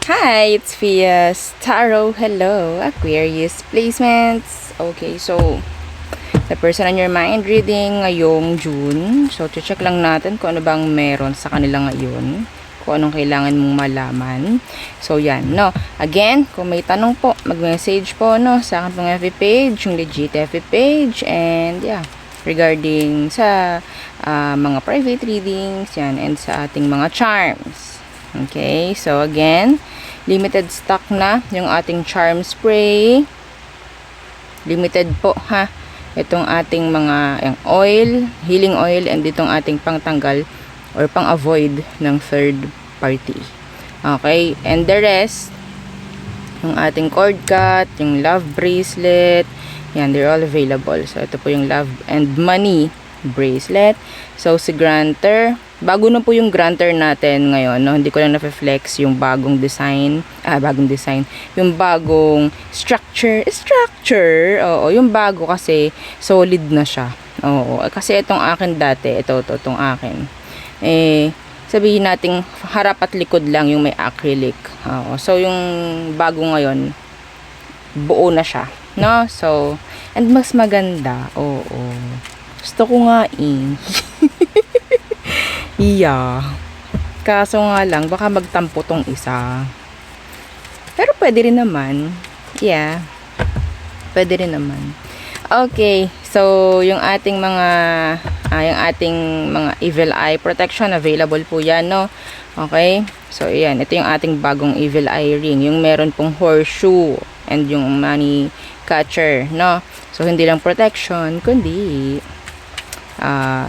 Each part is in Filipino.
Hi, it's Fias Tarot. Hello, Aquarius placements. Okay, so the person on your mind reading ngayong June. So, check lang natin kung ano bang meron sa kanila ngayon. Kung anong kailangan mong malaman. So, yan, no. Again, kung may tanong po, mag-message po, no, sa akin pong FB page, yung legit FB page. And, yeah, regarding sa mga private readings, yan, and sa ating mga charms. Okay, so again, limited stock na yung ating charm spray. Limited po ha. Itong ating mga yung oil, healing oil, and itong ating pangtanggal or pang-avoid ng third party. Okay, and the rest, yung ating cord cut, yung love bracelet, yan, they're all available. So, ito po yung love and money bracelet. So, si Granter, bago na po yung Granter natin ngayon, no? Hindi ko lang na-flex yung bagong design, yung bagong structure, oo, yung bago kasi solid na siya, oo, kasi itong akin dati, itong akin, sabihin nating harap at likod lang yung may acrylic, oo, so yung bago ngayon, buo na siya, no, so, and mas maganda, oo, gusto ko nga iya. Kaso nga lang, baka magtampo tong isa. Pero pwede rin naman. Yeah. Pwede rin naman. Okay. So, yung ating mga evil eye protection, available po yan, no? Okay. So, ayan. Ito yung ating bagong evil eye ring. Yung meron pong horseshoe and yung money catcher, no? So, hindi lang protection, kundi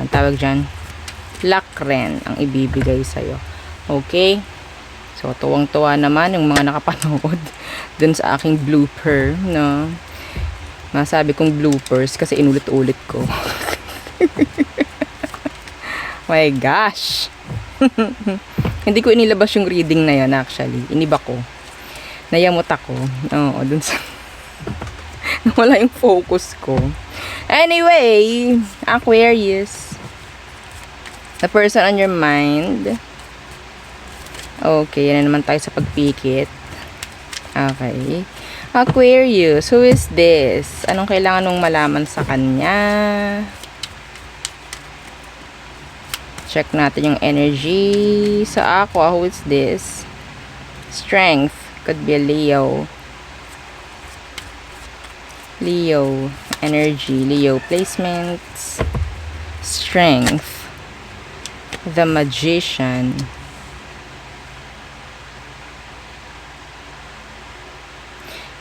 tawag dyan, luck rin ang ibibigay sa'yo. Okay? So, tuwang-tuwa naman yung mga nakapanood dun sa aking blooper, no? Masabi kong bloopers kasi inulit-ulit ko. My gosh! Hindi ko inilabas yung reading na yan actually. Iniba ko. Nayamot ako. Oo, dun sa wala yung focus ko. Anyway, Aquarius, the person on your mind. Okay, yan na naman tayo sa pagpikit. Okay. Aquarius, who is this? Anong kailangan mong malaman sa kanya? Check natin yung energy. Sa Aqua, who is this? Strength. Could be a Leo. Leo. Energy. Leo placements. Strength. The Magician.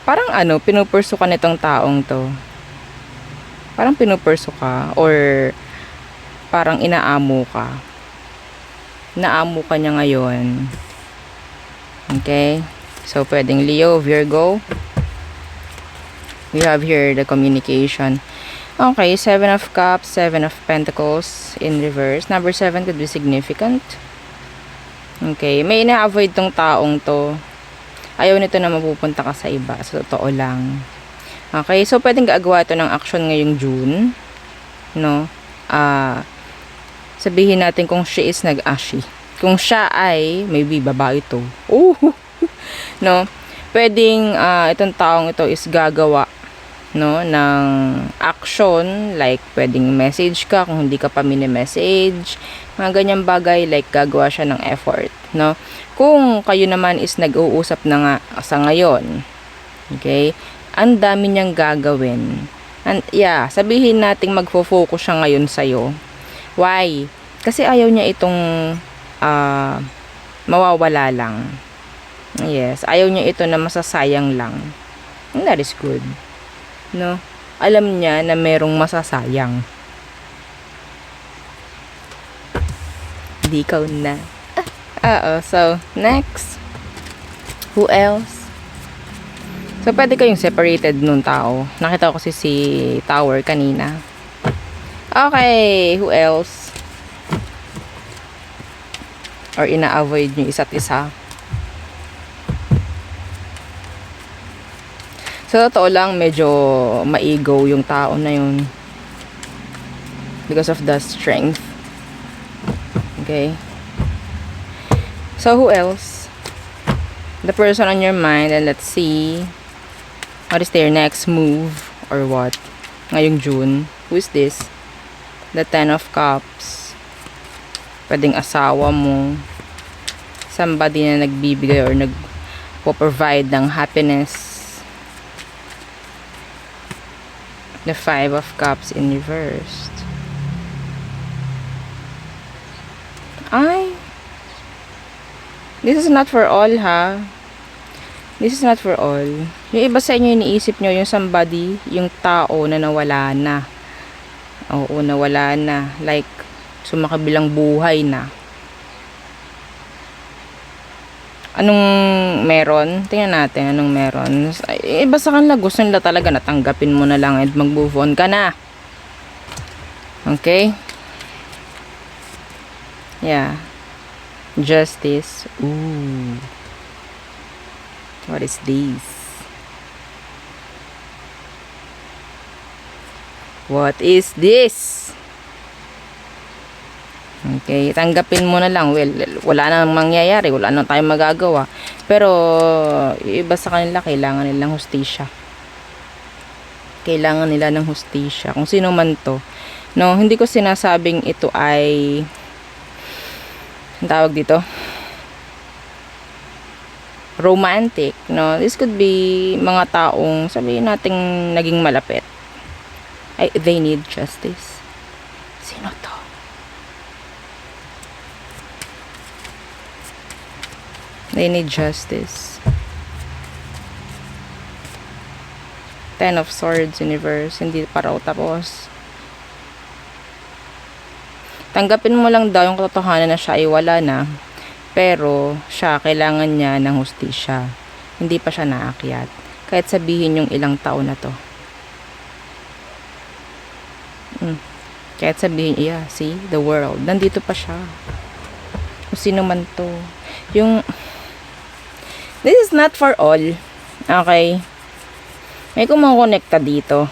Parang pinupurso ka nitong taong to. Parang pinupurso ka or parang inaamo ka. Inaamo ka niya ngayon. Okay? So, pwedeng Leo, Virgo. We have here the communication. Okay, 7 of Cups, 7 of Pentacles in reverse. Number 7 could be significant. Okay, may ina-avoid tong taong to. Ayaw nito na mapupunta ka sa iba. Sa totoo lang. Okay, so pwedeng gagawa ito ng action ngayong June. No? Sabihin natin kung she is nag-ashi. Kung siya ay, maybe babae to. No? Pwedeng itong taong ito is gagawa, no, ng action, like pwedeng message ka kung hindi ka pa mini-message, mga ganyang bagay, like gagawa siya ng effort, no. Kung kayo naman is nag-uusap na nga sa ngayon, okay, ang dami niyang gagawin, and yeah, sabihin nating magfo-focus siya ngayon sa'yo. Why? Kasi ayaw niya itong mawawala lang. Yes, ayaw niya ito na masasayang lang. And that is good. No? Alam niya na merong masasayang. Di ikaw na. So, next. Who else? So, pwede kayong separated nung tao. Nakita ko kasi si Tower kanina. Okay, who else? Or ina-avoid nyo isa't isa. Sa totoo lang, medyo maigo yung tao na yun. Because of the strength. Okay. So, who else? the person on your mind, and let's see what is their next move or what ngayong June. Who is this? The Ten of Cups. Pwedeng asawa mo, somebody na nagbibigay or nagpo-provide ng happiness. The Five of Cups in reversed. Ay, this is not for all, ha. This is not for all. Yung iba sa inyo iniisip nyo yung somebody, yung tao na nawala na. Oo, nawala na. Like, sumakabilang buhay na. Anong meron? Tingnan natin anong meron. Iba sa kanila, gusto nila talaga natanggapin mo na lang and mag-move on ka na. Okay? Yeah. Justice. Ooh. What is this? What is this? Okay, tanggapin mo na lang. Well, wala nang mangyayari, wala nang tayong magagawa. Pero iba sa kanila, kailangan nilang hustisya. Kailangan nila ng hustisya. Kung sino man to. No, hindi ko sinasabing ito ay ang tawag dito, romantic, no? This could be mga taong sabihin nating naging malapit. They need justice. Sino to? They need justice. Ten of Swords universe, hindi pa raw tapos. Tanggapin mo lang daw yung katotohanan na siya ay wala na, pero siya, kailangan niya ng hustisya. Hindi pa siya naakyat. Kahit sabihin yung ilang taon na to. Kahit sabihin, yeah, see, the world, nandito pa siya. Kung sino man to. Yung, this is not for all. Okay? May kumukonekta dito.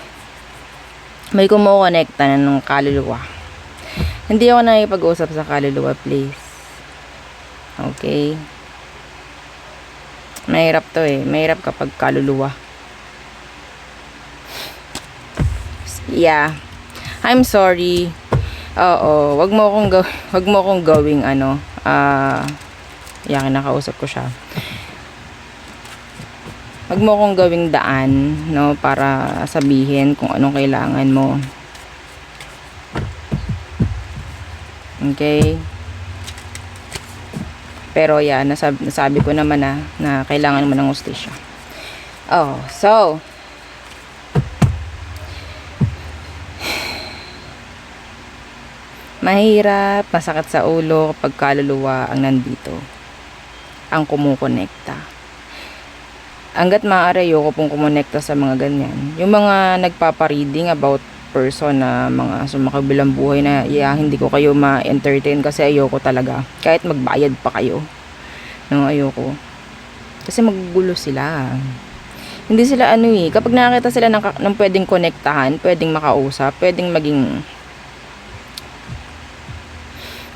May kumukonekta na ng kaluluwa. Hindi ako nakipag-usap sa kaluluwa, please. Okay? Mahirap to eh. Mahirap kapag kaluluwa. Yeah. I'm sorry. Oo. Wag mo akong gawing ano. Yeah, kinakausap ko siya. Wag mo akong gawing daan, no, para sabihin kung anong kailangan mo. Okay? Pero yeah, nasabi ko naman na kailangan mo ng hustisya. Oh, so mahirap, masakit sa ulo kapag kaluluwa ang nandito, ang kumukonekta. Hanggat maaari, ayoko pong kumonekta sa mga ganyan. Yung mga nagpapareading about person na mga sumakabilang buhay na hindi ko kayo ma-entertain kasi ayoko talaga. Kahit magbayad pa kayo. No, ayoko. Kasi magugulo sila. Hindi sila kapag nakakita sila ng pwedeng konektahan, pwedeng makausap, pwedeng maging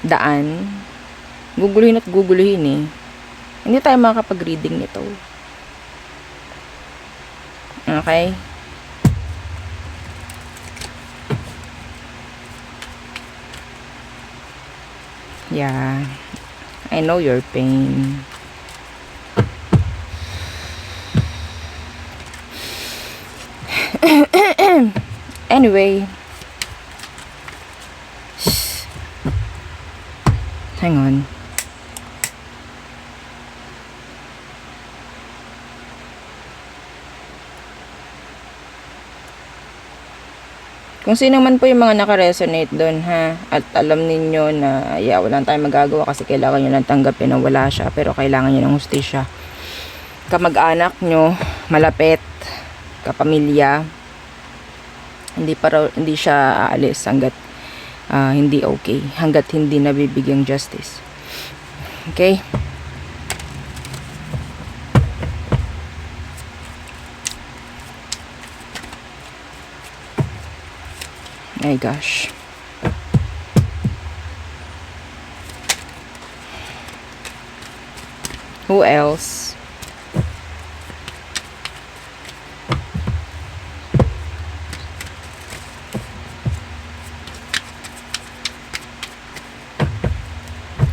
daan, guguluhin at guguluhin eh. Hindi tayo makakapag-reading nito. Okay? Yeah. I know your pain. Anyway. Hang on. Kung sino man po yung mga naka-resonate doon, ha, at alam ninyo na wala tayong magagawa kasi kailangan nyo lang tanggapin na wala siya, pero kailangan nyo ng hustisya. Kamag-anak nyo, malapit, kapamilya, hindi siya aalis hanggat hindi okay, hanggat hindi nabibigyang justice. Okay? My gosh. Who else?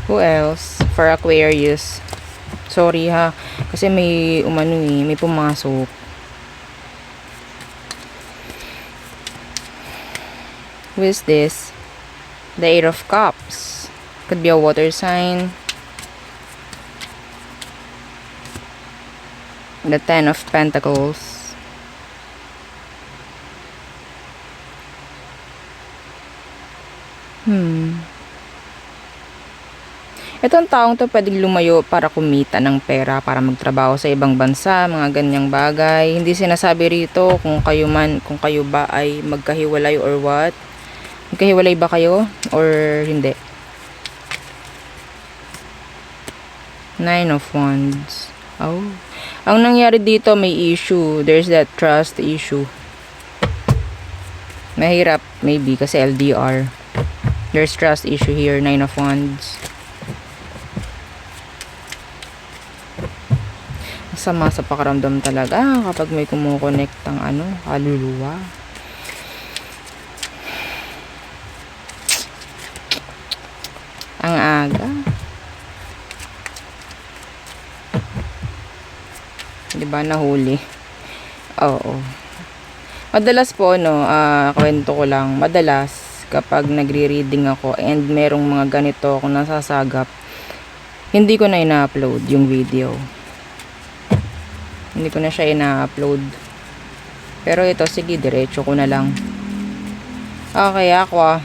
Who else? For Aquarius. Sorry ha. Kasi may may pumasok. Who is this? The Eight of Cups. Could be a water sign. The Ten of Pentacles. Itong taong to pwedeng lumayo para kumita ng pera, para magtrabaho sa ibang bansa, mga ganyang bagay. Hindi sinasabi rito kung kayo ba ay magkahiwalay or what. Magkahiwalay ba kayo or hindi? Nine of Wands. Oh. Ang nangyari dito, may issue. There's that trust issue. Mahirap, maybe, kasi LDR. There's trust issue here, Nine of Wands. Sama sa pakiramdam talaga kapag may kumukonect ang kaluluwa. Ang aga. Diba nahuli? Oo. Madalas po kwento ko lang, madalas kapag nagre-reading ako and merong mga ganito akong nasasagap, hindi ko na ina-upload yung video. Hindi ko na siya ina-upload. Pero ito, sige, diretso ko na lang. Okay, Aqua.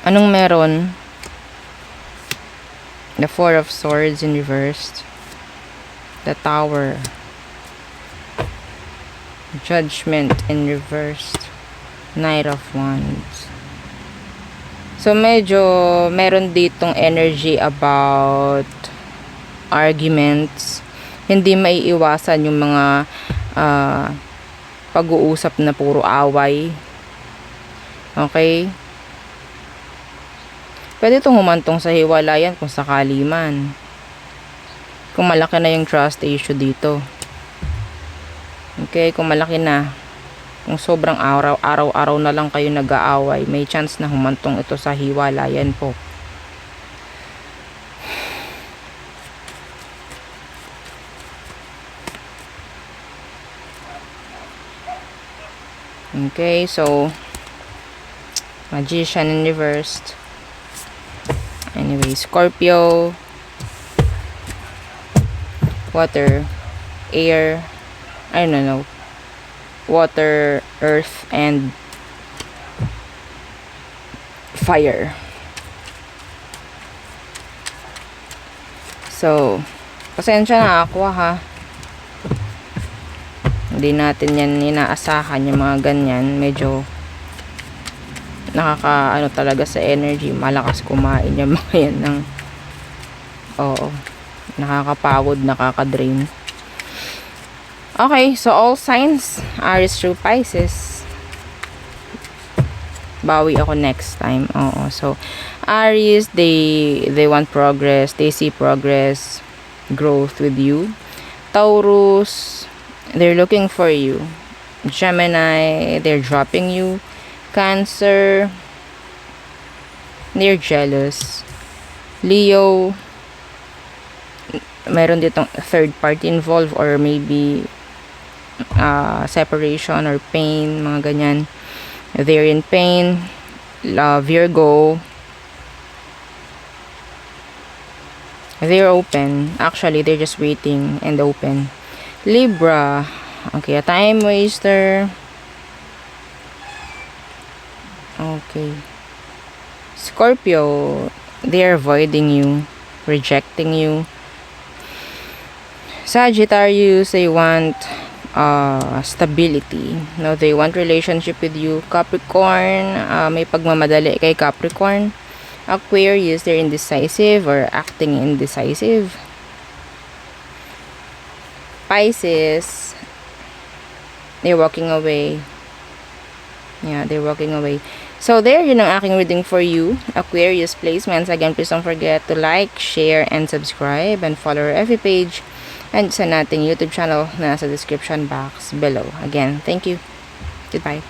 Anong meron? The Four of Swords in reversed. The Tower. Judgment in reversed. Knight of Wands. So, medyo meron ditong energy about arguments. Hindi maiiwasan yung mga pag-uusap na puro away. Okay? Pwede itong humantong sa hiwalayan kung sakali man. Kung malaki na yung trust issue dito. Okay? Kung malaki na. Kung sobrang araw-araw na lang kayo nag-aaway, may chance na humantong ito sa hiwalayan po. Okay, so Magician in reversed. Anyway, Scorpio, water, air, I don't know, water, earth, and fire. So, pasensya na ako ha. Hindi natin yan inaasahan yung mga ganyan. Medyo talaga sa energy. Malakas kumain yung mga yan ng nakakapagod, nakakadrain. Okay, so all signs Aries through Pisces. Bawi ako next time. So Aries, they want progress. They see progress, growth with you. Taurus, they're looking for you. Gemini, they're dropping you. Cancer, they're jealous. Leo, meron ditong third party involved or maybe separation or pain, mga ganyan. They're in pain. Virgo, they're open. Actually, they're just waiting and open. Libra, okay, a time waster. Okay. Scorpio, they're avoiding you, rejecting you. Sagittarius, they want stability. No, they want relationship with you. Capricorn, may pagmamadali kay Capricorn. Aquarius, they're indecisive or acting indecisive. Pisces, they're walking away. Yeah, they're walking away. So, there, yun ang aking reading for you. Aquarius placements. Again, please don't forget to like, share, and subscribe. And follow our FB page. And sa nating YouTube channel na nasa description box below. Again, thank you. Goodbye.